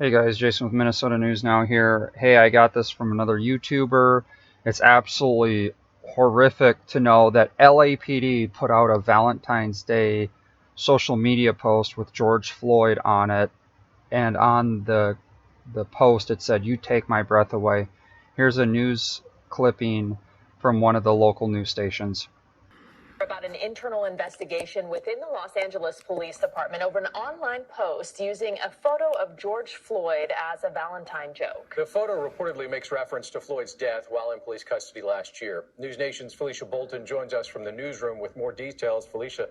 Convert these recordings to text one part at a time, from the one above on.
Hey guys, Jason with Minnesota News Now here. Hey, I got this from another YouTuber. It's absolutely horrific to know that LAPD put out a Valentine's Day social media post with George Floyd on it, and on the post it said, "You take my breath away." Here's a news clipping from one of the local news stations. About an internal investigation within the Los Angeles Police Department over an online post using a photo of George Floyd as a Valentine joke. The photo reportedly makes reference to Floyd's death while in police custody last year. News Nation's Felicia Bolton joins us from the newsroom with more details. Felicia.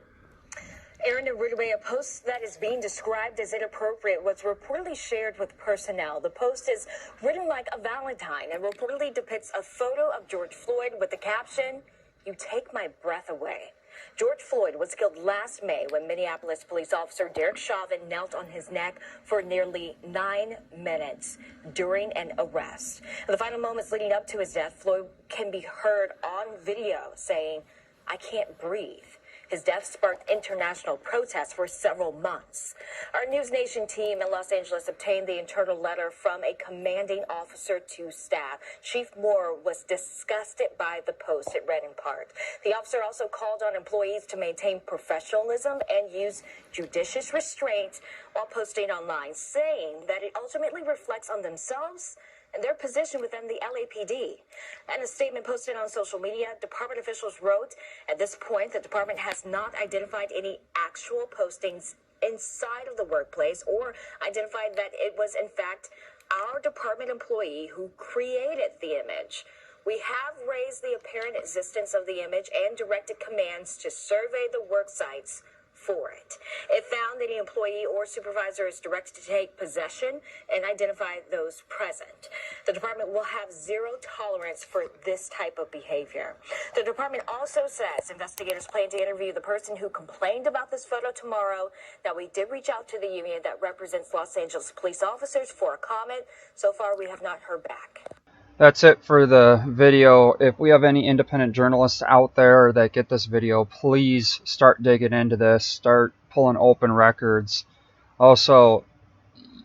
Aaron and Ridgway, a post that is being described as inappropriate was reportedly shared with personnel. The post is written like a Valentine and reportedly depicts a photo of George Floyd with the caption, "You take my breath away." George Floyd was killed last May when Minneapolis police officer Derek Chauvin knelt on his neck for nearly 9 minutes during an arrest. In the final moments leading up to his death, Floyd can be heard on video saying, "I can't breathe." His death sparked international protests for several months. Our News Nation team in Los Angeles obtained the internal letter from a commanding officer to staff. Chief Moore was disgusted by the post. It read in part. The officer also called on employees to maintain professionalism and use judicious restraint while posting online, saying that it ultimately reflects on themselves and their position within the LAPD. And a statement posted on social media, department officials wrote, "At this point, the department has not identified any actual postings inside of the workplace or identified that it was in fact our department employee who created the image. We have raised the apparent existence of the image and directed commands to survey the work sites for it. If found, any employee or supervisor is directed to take possession and identify those present. The department will have zero tolerance for this type of behavior." The department also says investigators plan to interview the person who complained about this photo tomorrow. Now, we did reach out to the union that represents Los Angeles police officers for a comment. So far, we have not heard back. That's it for the video. If we have any independent journalists out there that get this video, please start digging into this, start pulling open records. Also,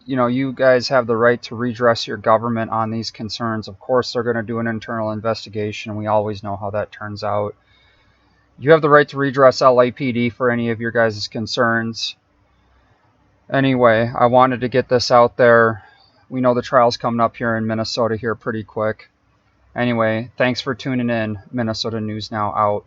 you guys have the right to redress your government on these concerns. Of course, they're going to do an internal investigation. We always know how that turns out. You have the right to redress LAPD for any of your guys' concerns. Anyway, I wanted to get this out there. We know the trial's coming up here in Minnesota here pretty quick. Anyway, thanks for tuning in. Minnesota News Now out.